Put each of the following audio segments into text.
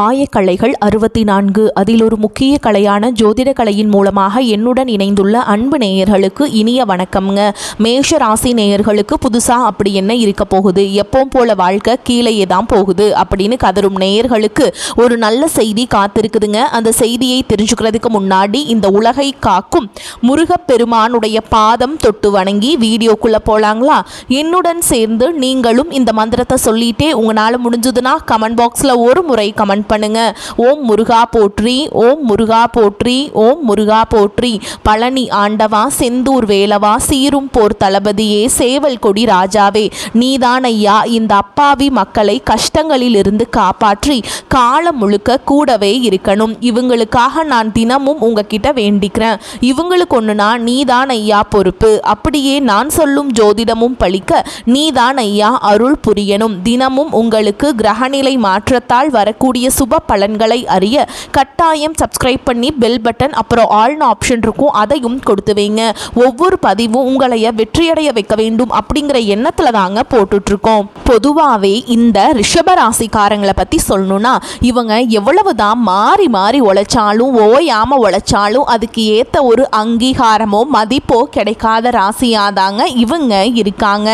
ஆயக்கலைகள் 64 அதில் ஒரு முக்கிய கலையான ஜோதிட கலையின் மூலமாக என்னுடன் இணைந்துள்ள அன்பு நேயர்களுக்கு இனிய வணக்கம்ங்க. மேஷ ராசி நேயர்களுக்கு புதுசா அப்படி என்ன இருக்க போகுது, எப்பவும் போல வாழ்க்கை கீழேயே தான் போகுது அப்படின்னு கதரும் நேயர்களுக்கு ஒரு நல்ல செய்தி காத்திருக்குதுங்க. அந்த செய்தியை தெரிஞ்சுக்கிறதுக்கு முன்னாடி இந்த உலகை காக்கும் முருகப்பெருமானுடைய பாதம் தொட்டு வணங்கி வீடியோக்குள்ள போலாங்களா? என்னுடன் சேர்ந்து நீங்களும் இந்த மந்திரத்தை சொல்லிட்டே உங்களால முடிஞ்சதுன்னா கமெண்ட் பாக்ஸ்ல ஒரு முறை கமெண்ட் பண்ணுங்க. ஓம் முருகா போற்றி, ஓம் முருகா போற்றி, ஓம் முருகா போற்றி. பழனி ஆண்டவா, செந்தூர் வேலவா, சீரும் போர் தளபதியே, சேவல் கொடி ராஜாவே, நீதான் ஐயா இந்த அப்பாவி மக்களை கஷ்டங்களில் இருந்து காப்பாற்றி காலம் முழுக்க கூடவே இருக்கணும். இவங்களுக்காக நான் தினமும் உங்ககிட்ட வேண்டிக்கிறேன். இவங்களுக்கு ஒண்ணுனா நீதான் ஐயா பொறுப்பு. அப்படியே நான் சொல்லும் ஜோதிடமும் பழிக்க நீதான் ஐயா அருள் புரியணும். தினமும் உங்களுக்கு கிரகநிலை மாற்றத்தால் வரக்கூடிய சுப பலன்களை அறிய கட்டாயம் சப்ஸ்கிரைப் பண்ணி பெல் பட்டன் அப்புறம் ஆல்னு ஆப்ஷன் இருக்கும், அதையும் கொடுத்து வைங்க. ஒவ்வொரு பதிவும் உங்களைய வெற்றியடைய வைக்க வேண்டும் அப்படிங்கிற எண்ணத்துல தாங்க போட்டுட்டு இருக்கோம். பொதுவாகவே இந்த ரிஷபராசிக்காரங்களை பத்தி சொல்லணும்னா இவங்க எவ்வளவுதான் மாறி மாறி உழைச்சாலும் ஓயாம உழைச்சாலும் அதுக்கு ஏத்த ஒரு அங்கீகாரமோ மதிப்போ கிடைக்காத ராசியாதாங்க இவங்க இருக்காங்க.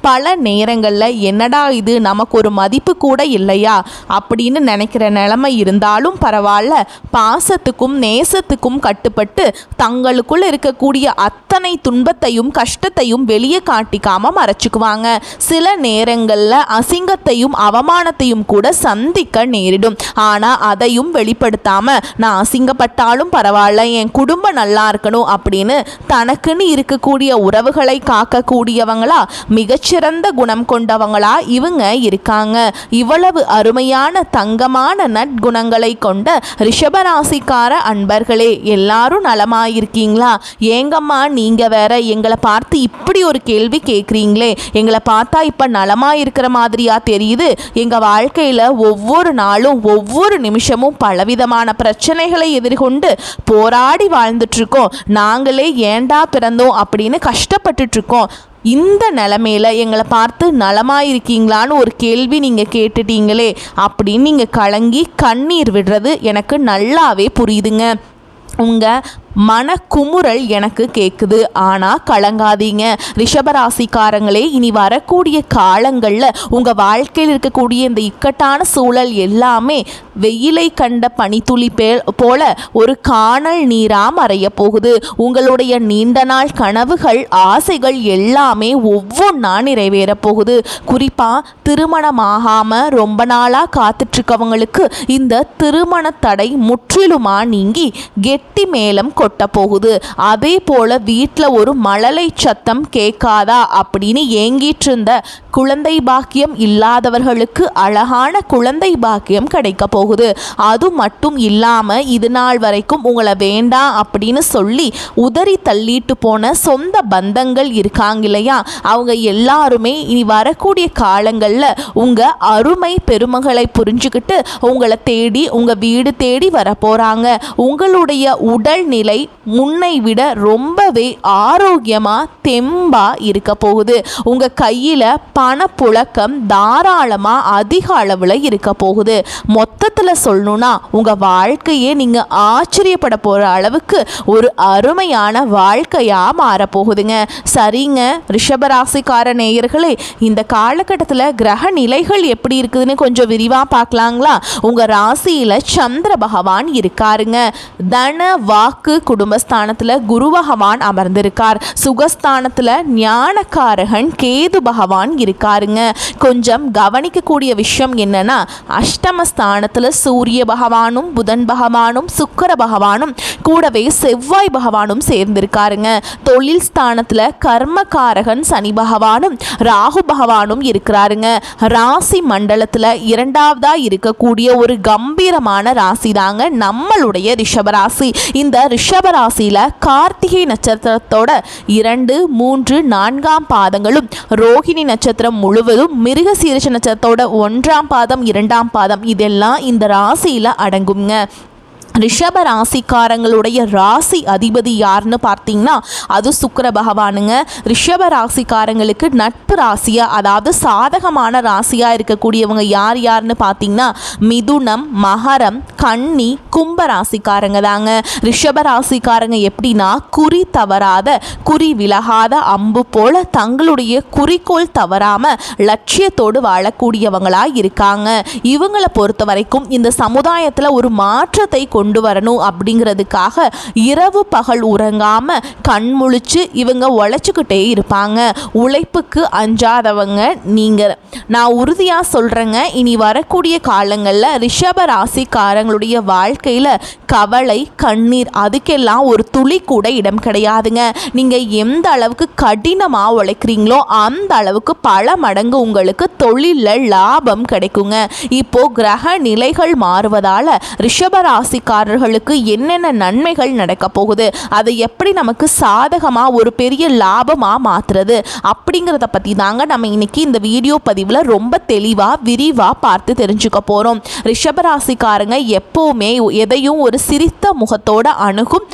பல நேரங்கள்ல என்னடா இது நமக்கு ஒரு மதிப்பு கூட இல்லையா அப்படின்னு நினைக்கிற நிலைமை இருந்தாலும் பரவாயில்ல, பாசத்துக்கும் நேசத்துக்கும் கட்டுப்பட்டு தங்களுக்குள்ள இருக்கக்கூடிய அத்தனை துன்பத்தையும் கஷ்டத்தையும் வெளியே காட்டிக்காம மறைச்சுக்குவாங்க. சில நேரங்கள்ல அசிங்கத்தையும் அவமானத்தையும் கூட சந்திக்க நேரிடும். ஆனா அதையும் வெளிப்படுத்தாம நான் அசிங்கப்பட்டாலும் பரவாயில்ல, என் குடும்பம் நல்லா இருக்கணும் அப்படின்னு தனக்குன்னு இருக்கக்கூடிய உறவுகளை காக்கக்கூடியவங்களா மிகச்சிறந்த குணம் கொண்டவங்களா இவங்க இருக்காங்க. இவ்வளவு அருமையான தங்கமான நற்குணங்களை கொண்ட ரிஷபராசிக்கார அன்பர்களே, எல்லாரும் நலமாயிருக்கீங்களா? ஏங்கம்மா நீங்க வேற எங்களை பார்த்து இப்படி ஒரு கேள்வி கேட்குறீங்களே, எங்களை பார்த்தா இப்ப நலமாயிருக்கிற மாதிரியா தெரியுது? எங்க வாழ்க்கையில ஒவ்வொரு நாளும் ஒவ்வொரு நிமிஷமும் பலவிதமான பிரச்சனைகளை எதிர்கொண்டு போராடி வாழ்ந்துட்டு இருக்கோம். நாங்களே ஏண்டா பிறந்தோம் அப்படின்னு கஷ்டப்பட்டுட்டு இருக்கோம். இந்த நிலமையில எங்களை பார்த்து நலமாயிருக்கீங்களான்னு ஒரு கேள்வி நீங்கள் கேட்டுட்டீங்களே அப்படின்னு நீங்கள் கலங்கி கண்ணீர் விடுறது எனக்கு நல்லாவே புரியுதுங்க. உங்கள் மனக்குமுறல் எனக்கு கேட்குது. ஆனால் கலங்காதீங்க ரிஷபராசிக்காரங்களே, இனி வரக்கூடிய காலங்களில் உங்கள் வாழ்க்கையில் இருக்கக்கூடிய இந்த இக்கட்டான சூழல் எல்லாமே வெயிலை கண்ட பனித்துளி போல ஒரு காணல் நீராக மறைய போகுது. உங்களுடைய நீண்ட நாள் கனவுகள் ஆசைகள் எல்லாமே ஒவ்வொன்றா நிறைவேற போகுது. குறிப்பாக திருமணமாகாமல் ரொம்ப நாளாக காத்துட்ருக்கவங்களுக்கு இந்த திருமண தடை முற்றிலுமாக நீங்கி கெட்டி மேலம் கொட்ட போகுது. அதே போல வீட்டில் ஒரு மழலை சத்தம் கேட்காதா அப்படின்னு ஏங்கிட்டு இருந்த குழந்தை பாக்கியம் இல்லாதவர்களுக்கு அழகான குழந்தை பாக்கியம் கிடைக்க போகுது. அது மட்டும் இல்லாம இது நாள் வரைக்கும் உங்களை வேண்டாம் அப்படின்னு சொல்லி உதறி தள்ளிட்டு போன சொந்த பந்தங்கள் இருக்காங்க இல்லையா, அவங்க எல்லாருமே இனி வரக்கூடிய காலங்களில் உங்க அருமை பெருமகளை புரிஞ்சுக்கிட்டு உங்களை தேடி உங்க வீடு தேடி வர போறாங்க. உங்களுடைய உடல்நிலை முன்னை விட ரொம்பவே ஆரோக்கியமா தெம்பா இருக்க போகுது. உங்க கையில பணப்புழக்கம் தாராளமா அதிக அளவுல இருக்க போகுது. மொத்தத்துல சொல்லணும்னா உங்க வாழ்க்கையே நீங்க ஆச்சரியப்பட போற அளவுக்கு ஒரு அருமையான வாழ்க்கையா மாறப்போகுதுங்க. சரிங்க ரிஷபராசிக்கார நேயர்களே, இந்த காலகட்டத்தில் கிரக நிலைகள் எப்படி இருக்குதுன்னு கொஞ்சம் விரிவா பார்க்கலாங்களா? உங்க ராசியில சந்திர பகவான் இருக்காருங்க. தன வாக்கு குடும்பஸ்தானத்துல குரு பகவான் அமர்ந்திருக்கார். சுகஸ்தானத்துல ஞானக்காரகன் கேது பகவான் இருக்காருங்க. கொஞ்சம் கவனிக்கக்கூடிய விஷயம் என்னன்னா அஷ்டமஸ்தானத்துல சூரிய பகவானும் புதன் பகவானும் சுக்கிர பகவானும் கூடவே செவ்வாய் பகவானும் சேர்ந்திருக்காருங்க. தொழில் ஸ்தானத்துல கர்மகாரகன் சனி பகவானும் ராகு பகவானும் இருக்கிறாருங்க. ராசி மண்டலத்துல இரண்டாவதா இருக்கக்கூடிய ஒரு கம்பீரமான ராசி தாங்க நம்மளுடைய ரிஷபராசி. இந்த ரிஷபராசியில கார்த்திகை நட்சத்திரத்தோட 2, 3, 4 பாதங்களும், ரோஹிணி நட்சத்திரம் முழுவதும், மிருகசீரிஷ நட்சத்திரத்தோட 1ஆம் பாதம் 2ஆம் பாதம் இதெல்லாம் இந்த ராசியில அடங்குங்க. ரிஷப ராசிக்காரங்களுடைய ராசி அதிபதி யாருன்னு பார்த்தீங்கன்னா அது சுக்கிர பகவானுங்க. ரிஷப ராசிக்காரங்களுக்கு நட்பு ராசியாக, அதாவது சாதகமான ராசியாக இருக்கக்கூடியவங்க யார் யாருன்னு பார்த்தீங்கன்னா மிதுனம், மகரம், கன்னி, கும்ப ராசிக்காரங்க தாங்க. ரிஷப ராசிக்காரங்க எப்படின்னா குறி தவறாத, குறி விலகாத அம்பு போல தங்களுடைய குறிக்கோள் தவறாம லட்சியத்தோடு வாழக்கூடியவங்களாக இருக்காங்க. இவங்களை பொறுத்த வரைக்கும் இந்த சமுதாயத்தில் ஒரு மாற்றத்தை கொண்டு வரணும் அப்படிங்கிறதுக்காக இரவு பகல் உறங்காம கண் முழிச்சு இவங்க உழைச்சிக்கிட்டே இருப்பாங்க. உழைப்புக்கு அஞ்சாதவங்க நீங்க. நான் உறுதியா சொல்றேங்க, இனி வரக்கூடிய காலங்களில் ரிஷப ராசிக்காரங்களுடைய வாழ்க்கையில கவலை, கண்ணீர் அதுக்கெல்லாம் ஒரு துளி கூட இடம் கிடையாதுங்க. நீங்க எந்த அளவுக்கு கடினமா உழைக்கிறீங்களோ அந்த அளவுக்கு பல மடங்கு உங்களுக்கு தொழிலில் லாபம் கிடைக்குங்க. இப்போ கிரக நிலைகள் மாறுவதால ரிஷப ராசிக்காரர்களுக்கு என்னென்ன நன்மைகள் நடக்க போகுது, அதை எப்படி நமக்கு சாதகமாக ஒரு பெரிய லாபமாக மாற்றுறது அப்படிங்கிறத பற்றி தாங்க நம்ம இன்னைக்கு இந்த வீடியோ பதிவில் ரொம்ப தெளிவாக விரிவாக பார்த்து தெரிஞ்சுக்க போகிறோம். ரிஷபராசிக்காரங்க எப்போவுமே எதையும் ஒரு சிரித்த முகத்தோட அணுகும்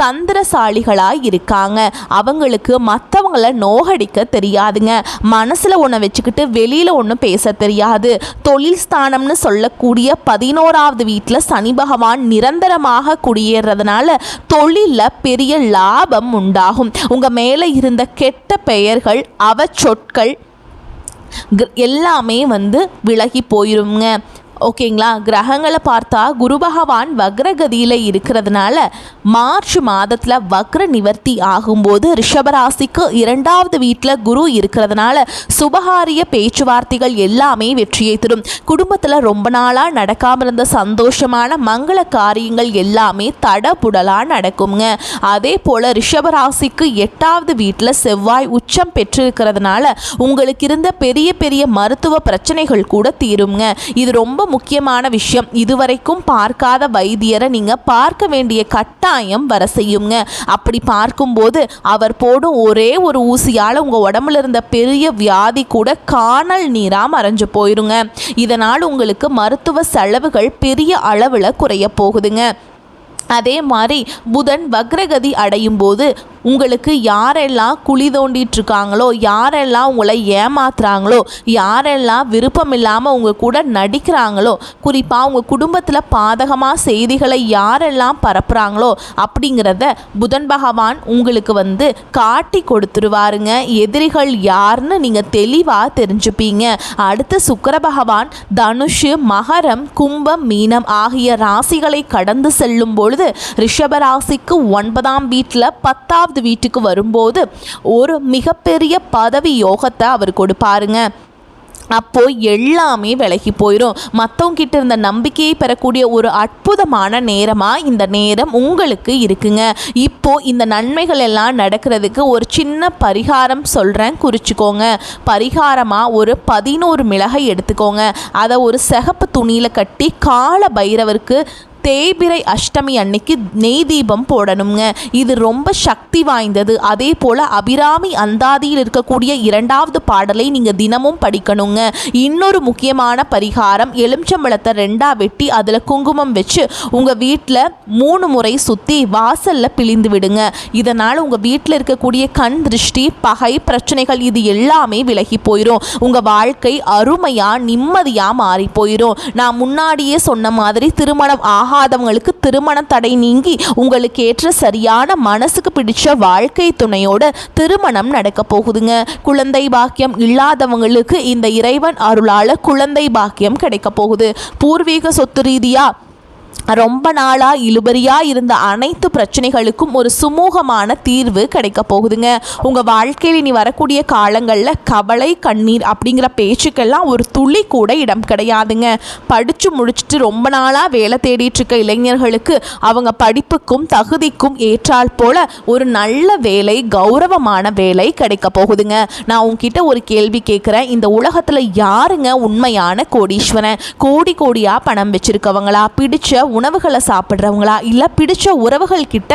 தந்திரசாலிகளாக இருக்காங்க. அவங்களுக்கு மற்றவங்கள நோகடிக்க தெரியாதுங்க. மனசில் ஒன்று வச்சுக்கிட்டு வெளியில் ஒன்று பேச தெரியாது. தொழில் ஸ்தானம்னு சொல்லக்கூடிய 11வது வீட்டில் சனி பகவான் நிரந்தரமாக குடியேறதுனால தொழிலில் பெரிய லாபம் உண்டாகும். உங்கள் மேலே இருந்த கெட்ட பெயர்கள், அவச்சொற்கள் எல்லாமே விலகி போயிருங்க. ஓகேங்களா? கிரகங்களை பார்த்தா குரு பகவான் வக்ரகதியில் இருக்கிறதுனால மார்ச் மாதத்தில் வக்ர நிவர்த்தி ஆகும்போது ரிஷபராசிக்கு 2வது வீட்டில் குரு இருக்கிறதுனால சுபகாரிய பேச்சுவார்த்தைகள் எல்லாமே வெற்றியை தரும். குடும்பத்தில் ரொம்ப நாளாக நடக்காமல் இருந்த சந்தோஷமான மங்கள காரியங்கள் எல்லாமே தடபுடலாக நடக்குங்க. அதே போல் ரிஷபராசிக்கு 8வது வீட்டில் செவ்வாய் உச்சம் பெற்றிருக்கிறதுனால உங்களுக்கு இருந்த பெரிய பெரிய மருத்துவ பிரச்சனைகள் கூட தீருங்க. இது ரொம்ப முக்கியமான விஷயம். இதுவரைக்கும் பார்க்காத வைத்தியரை நீங்க பார்க்க வேண்டிய கட்டாயம் வர செய்யுங்க. அப்படி பார்க்கும்போது அவர் போடும் ஒரே ஒரு ஊசியால் உங்க உடம்புல இருந்த பெரிய வியாதி கூட காணல் நீரா மறைஞ்சு போயிருங்க. இதனால் உங்களுக்கு மருத்துவ செலவுகள் பெரிய அளவில் குறைய போகுதுங்க. அதே மாதிரி புதன் வக்ரகதி அடையும் போது உங்களுக்கு யாரெல்லாம் குழி தோண்டிட்டு இருக்காங்களோ, யாரெல்லாம் உங்களை ஏமாத்துறாங்களோ, யாரெல்லாம் விருப்பம் இல்லாமல் உங்கள் கூட நடிக்கிறாங்களோ, குறிப்பாக உங்கள் குடும்பத்தில் பாதகமாக செய்திகளை யாரெல்லாம் பரப்புகிறாங்களோ அப்படிங்கிறத புதன் பகவான் உங்களுக்கு காட்டி கொடுத்துருவாருங்க. எதிரிகள் யாருன்னு நீங்கள் தெளிவாக தெரிஞ்சுப்பீங்க. அடுத்து சுக்கிர பகவான் தனுஷு, மகரம், கும்பம், மீனம் ஆகிய ராசிகளை கடந்து செல்லும் பொழுது ரிஷபராசிக்கு 9ஆம் வீட்டில் 10வது வீட்டுக்கு வரும்போது ஒரு மிகப்பெரிய பதவி யோகத்தை அவர் கொடுப்பாருங்க. அப்போ எல்லாமே விலகி போயிடும். மற்றவங்க கிட்ட இருந்த நம்பிக்கையை பெறக்கூடிய ஒரு அற்புதமான நேரமாக இந்த நேரம் உங்களுக்கு இருக்குங்க. இப்போ இந்த நன்மைகள் எல்லாம் நடக்கிறதுக்கு ஒரு சின்ன பரிகாரம் சொல்கிறேன், குறிச்சிக்கோங்க. பரிகாரமாக ஒரு 11 மிளகை எடுத்துக்கோங்க. அதை ஒரு சிகப்பு துணியில் கட்டி கால பைரவருக்கு தேய்பிறை அஷ்டமி அன்னைக்கு நெய் தீபம் போடணுங்க. இது ரொம்ப சக்தி வாய்ந்தது. அதே போல் அபிராமி அந்தாதியில் இருக்கக்கூடிய 2வது பாடலை நீங்கள் தினமும் படிக்கணுங்க. இன்னொரு முக்கியமான பரிகாரம், எலுமிச்சம்பழத்தை 2ஆ வெட்டி அதில் குங்குமம் வச்சு உங்கள் வீட்டில் 3 முறை சுற்றி வாசலில் பிழிந்து விடுங்க. இதனால் உங்கள் வீட்டில் இருக்கக்கூடிய கண் திருஷ்டி, பகை, பிரச்சனைகள் இது எல்லாமே விலகி போயிடும். உங்கள் வாழ்க்கை அருமையாக நிம்மதியாக மாறி போயிடும். நான் முன்னாடியே சொன்ன மாதிரி திருமணம் ஆகாதவங்களுக்கு திருமண தடை நீங்கி உங்களுக்கு ஏற்ற சரியான மனசுக்கு பிடிச்ச வாழ்க்கை துணையோட திருமணம் நடக்க போகுதுங்க. குழந்தை பாக்கியம் இல்லாதவங்களுக்கு இந்த இறைவன் அருளால குழந்தை பாக்கியம் கிடைக்க போகுது. பூர்வீக சொத்து ரீதியா ரொம்ப நாளாக இழுபறியாக இருந்த அனைத்து பிரச்சனைகளுக்கும் ஒரு சுமூகமான தீர்வு கிடைக்க போகுதுங்க. உங்கள் வாழ்க்கையில் இனி வரக்கூடிய காலங்களில் கவலை, கண்ணீர் அப்படிங்கிற பேச்சுக்கெல்லாம் ஒரு துளி கூட இடம் கிடையாதுங்க. படித்து முடிச்சுட்டு ரொம்ப நாளாக வேலை தேடிட்டு இருக்க இளைஞர்களுக்கு அவங்க படிப்புக்கும் தகுதிக்கும் ஏற்றால் போல ஒரு நல்ல வேலை, கௌரவமான வேலை கிடைக்க போகுதுங்க. நான் உங்ககிட்ட ஒரு கேள்வி கேட்குறேன். இந்த உலகத்தில் யாருங்க உண்மையான கோடீஸ்வரன்? கோடி கோடியாக பணம் வச்சுருக்கவங்களா? பிடிச்ச உணவுகளை சாப்பிட்றவங்களா, இல்லை பிடிச்ச உறவுகள் கிட்ட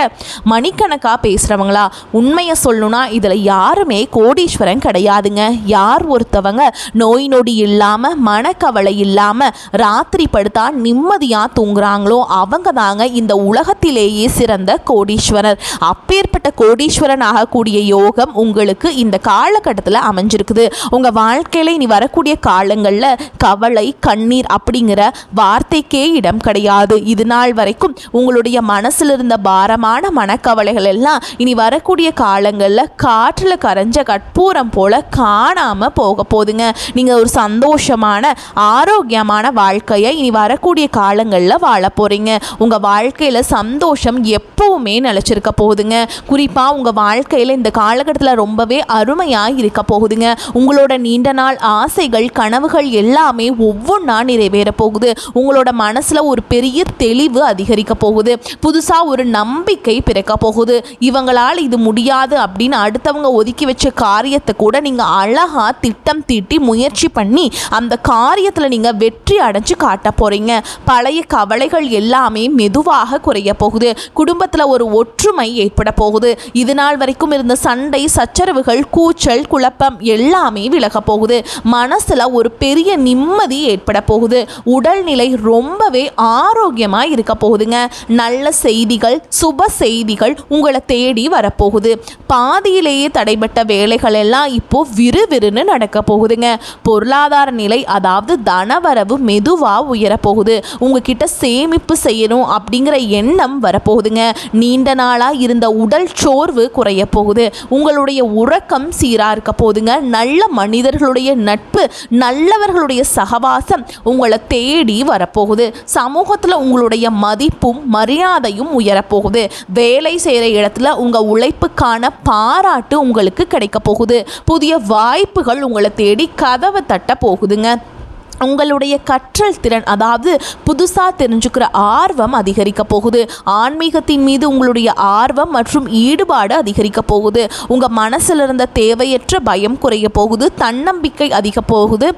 மணிக்கணக்காக பேசுகிறவங்களா? உண்மையை சொல்லணும்னா இதில் யாருமே கோடீஸ்வரன் கிடையாதுங்க. யார் ஒருத்தவங்க நோய் நொடி இல்லாமல் மனக்கவலை இல்லாமல் ராத்திரி படுத்தா நிம்மதியாக தூங்குறாங்களோ அவங்க தாங்க இந்த உலகத்திலேயே சிறந்த கோடீஸ்வரர். அப்பேற்பட்ட கோடீஸ்வரன் ஆகக்கூடிய யோகம் உங்களுக்கு இந்த காலகட்டத்தில் அமைஞ்சிருக்குது. உங்கள் வாழ்க்கையில் இனி வரக்கூடிய காலங்களில் கவலை கண்ணீர் அப்படிங்கிற வார்த்தைக்கே இடம் கிடையாது. இது நாள் வரைக்கும் உங்களுடைய மனசில் இருந்த பாரமான மனக்கவலைகள் எல்லாம் இனி வரக்கூடிய காலங்களில் காற்றில் கரைஞ்ச கற்பூரம் போல காணாமல் போக போதுங்க. நீங்கள் ஒரு சந்தோஷமான ஆரோக்கியமான வாழ்க்கையை இனி வரக்கூடிய காலங்களில் வாழ போகிறீங்க. உங்கள் வாழ்க்கையில் சந்தோஷம் எப்பவுமே நிலச்சிருக்க போகுதுங்க. குறிப்பாக உங்கள் வாழ்க்கையில் இந்த காலகட்டத்தில் ரொம்பவே அருமையாக இருக்க போகுதுங்க. உங்களோட நீண்ட நாள் ஆசைகள் கனவுகள் எல்லாமே ஒவ்வொன்றா நிறைவேற போகுது. உங்களோட மனசில் ஒரு பெரிய தெளிவு அதிகரிக்க போகுது. புதுசாக ஒரு நம்பிக்கை பிறக்க போகுது. இவங்களால் இது முடியாது அப்படின்னு அடுத்தவங்க ஒதுக்கி வச்ச காரியத்தை கூட நீங்கள் அழகாக திட்டம் தீட்டி முயற்சி பண்ணி அந்த காரியத்தில் நீங்கள் வெற்றி அடைஞ்சு காட்ட போகிறீங்க. பழைய கவலைகள் எல்லாமே மெதுவாக குறைய போகுது. குடும்பத்தில் ஒரு ஒற்றுமை ஏற்பட போகுது. இது நாள் வரைக்கும் இருந்த சண்டை சச்சரவுகள் கூச்சல் குழப்பம் எல்லாமே விலக போகுது. மனசில் ஒரு பெரிய நிம்மதி ஏற்பட போகுது. உடல்நிலை ரொம்பவே ஆரோக்கியமாக இருக்க போகுதுங்க. நல்ல செய்திகள் சுப செய்திகள் உங்களை தேடி வரப்போகுது. பாதியிலேயே தடைபட்ட வேலைகள் எல்லாம் இப்போ விறுவிறுன்னு நடக்க போகுதுங்க. பொருளாதார நிலை அதாவது தனவரவு மெதுவாக உயரப்போகுது. உங்ககிட்ட சேமிப்பு செய்யணும் அப்படிங்கிற எண்ணம் வரப்போகுதுங்க. நீண்ட நாளாக இருந்த உடல் சோர்வு குறைய போகுது. உங்களுடைய உறக்கம் சீராக இருக்க போகுதுங்க. நல்ல மனிதர்களுடைய நட்பு நல்லவர்களுடைய சகவாசம் உங்களை தேடி வரப்போகுது. சமூகத்தில் உங்களுடைய மதிப்பும் மரியாதையும் உயரப்போகுது. வேலை செய்கிற இடத்துல உங்கள் உழைப்புக்கான பாராட்டு உங்களுக்கு கிடைக்க போகுது. புதிய வாய்ப்புகள் உங்களை தேடி கதவை தட்ட போகுதுங்க. உங்களுடைய கற்றல் திறன் அதாவது புதுசாக தெரிஞ்சுக்கிற ஆர்வம் அதிகரிக்க போகுது. ஆன்மீகத்தின் மீது உங்களுடைய ஆர்வம் மற்றும் ஈடுபாடு அதிகரிக்க போகுது. உங்கள் மனசில் இருந்த தேவையற்ற பயம் குறைய போகுது. தன்னம்பிக்கை அதிக போகுது.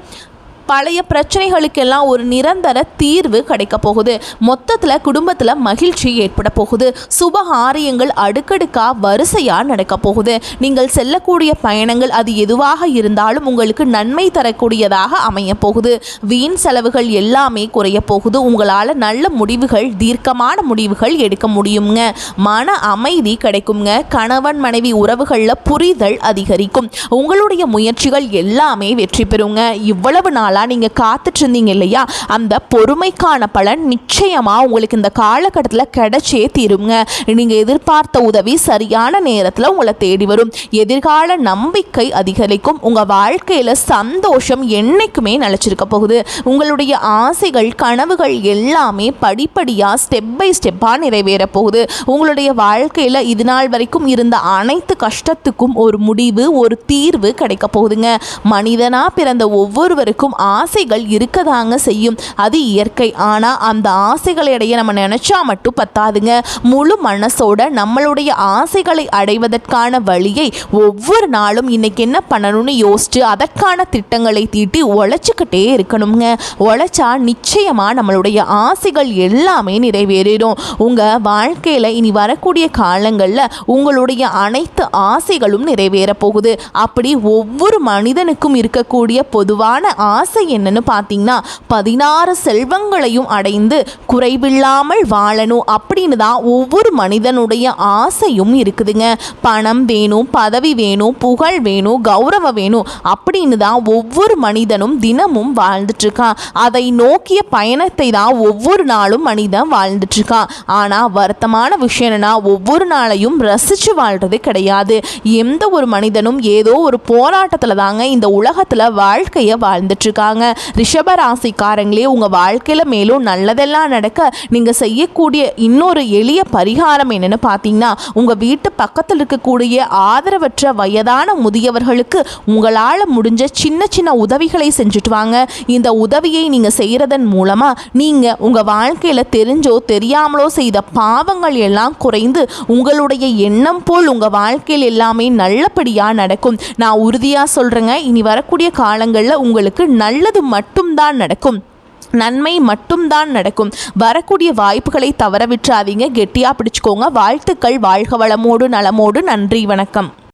பழைய பிரச்சனைகளுக்கெல்லாம் ஒரு நிரந்தர தீர்வு கிடைக்க போகுது. மொத்தத்தில் குடும்பத்தில் மகிழ்ச்சி ஏற்பட போகுது. சுபகாரியங்கள் அடுக்கடுக்காக வரிசையாக நடக்க போகுது. நீங்கள் செல்லக்கூடிய பயணங்கள் அது எதுவாக இருந்தாலும் உங்களுக்கு நன்மை தரக்கூடியதாக அமைய போகுது. வீண் செலவுகள் எல்லாமே குறைய போகுது. உங்களால் நல்ல முடிவுகள் தீர்க்கமான முடிவுகள் எடுக்க முடியுங்க. மன அமைதி கிடைக்குங்க. கணவன் மனைவி உறவுகளில் புரிதல் அதிகரிக்கும். உங்களுடைய முயற்சிகள் எல்லாமே வெற்றி பெறுங்க. இவ்வளவு நாள் நீங்க காத்துட்டு இருந்தீங்க இல்லையா, அந்த பொறுமைக்கான பலன் நிச்சயமா உங்களுக்கு இந்த காலகட்டத்தில் கிடைச்சே தீருங்க. நீங்க எதிர்பார்த்த உதவி சரியான நேரத்தில் உங்களை தேடி வரும். எதிர்கால நம்பிக்கை அதிகரிக்கும். உங்க வாழ்க்கையில சந்தோஷம் என்னைக்குமே நிலைச்சிருக்க போகுது. உங்களுடைய ஆசைகள் கனவுகள் எல்லாமே படிப்படியா ஸ்டெப் பை ஸ்டெப்பா நிறைவேற போகுது. உங்களுடைய வாழ்க்கையில இது நாள் வரைக்கும் இருந்த அனைத்து கஷ்டத்துக்கும் ஒரு முடிவு ஒரு தீர்வு கிடைக்க போகுதுங்க. மனிதனா பிறந்த ஒவ்வொருவருக்கும் ஆசைகள் இருக்கதாங்க செய்யும். அது இயற்கை. ஆனால் அந்த ஆசைகளிடையே நம்ம நினைச்சா மட்டும் பத்தாதுங்க. முழு மனசோட நம்மளுடைய ஆசைகளை அடைவதற்கான வழியை ஒவ்வொரு நாளும் இன்னைக்கு என்ன பண்ணணும்னு யோசிச்சு அதற்கான திட்டங்களை தீட்டி உழைச்சிக்கிட்டே இருக்கணுங்க. உழைச்சா நிச்சயமா நம்மளுடைய ஆசைகள் எல்லாமே நிறைவேறிடும். உங்க வாழ்க்கையில இனி வரக்கூடிய காலங்களில் உங்களுடைய அனைத்து ஆசைகளும் நிறைவேற போகுது. அப்படி ஒவ்வொரு மனிதனுக்கும் இருக்கக்கூடிய பொதுவான ஆசை என்னன்னு பார்த்தீங்கன்னா 16 செல்வங்களையும் அடைந்து குறைவில்லாமல் வாழணும் அப்படின்னு தான் ஒவ்வொரு மனிதனுடைய ஆசையும் இருக்குதுங்க. பணம் வேணும், பதவி வேணும், புகழ் வேணும், கௌரவம் வேணும் அப்படின்னு தான் ஒவ்வொரு மனிதனும் தினமும் வாழ்ந்துட்டு இருக்கான். அதை நோக்கிய பயணத்தை தான் ஒவ்வொரு நாளும் மனிதன் வாழ்ந்துட்டு இருக்கான். ஆனால் வருத்தமான விஷயம் என்னன்னா ஒவ்வொரு நாளையும் ரசிச்சு வாழ்றது கிடையாது. எந்த ஒரு மனிதனும் ஏதோ ஒரு போராட்டத்தில் தாங்க இந்த உலகத்தில் வாழ்க்கையை வாழ்ந்துட்டு இருக்காங்க. ரிஷப ராசிக்காரங்களே, உங்க வாழ்க்கையில மேலும் நல்லதெல்லாம் நடக்க நீங்க செய்யக்கூடிய இன்னொரு எளிய பரிகாரம் என்னன்னு பார்த்தீங்கன்னா, உங்க வீட்டு பக்கத்தில் இருக்கக்கூடிய ஆதரவற்ற வயதான முதியவர்களுக்கு உங்களால் முடிஞ்ச சின்ன சின்ன உதவிகளை செஞ்சுட்டு வாங்க. இந்த உதவியை நீங்க செய்யறதன் மூலமா நீங்க உங்க வாழ்க்கையில தெரிஞ்சோ தெரியாமலோ செய்த பாவங்கள் எல்லாம் குறைந்து உங்களுடைய எண்ணம் போல் உங்க வாழ்க்கையில் எல்லாமே நல்லபடியா நடக்கும். நான் உறுதியா சொல்றேங்க, இனி வரக்கூடிய காலங்களில் உங்களுக்கு நல்லது மட்டும்தான் நடக்கும். நன்மை மட்டும்தான் நடக்கும். வரக்கூடிய வாய்ப்புகளை தவற விட்டுறாதீங்க, கெட்டியாக பிடிச்சுக்கோங்க. வாழ்த்துக்கள். வாழ்க வளமோடு நலமோடு. நன்றி, வணக்கம்.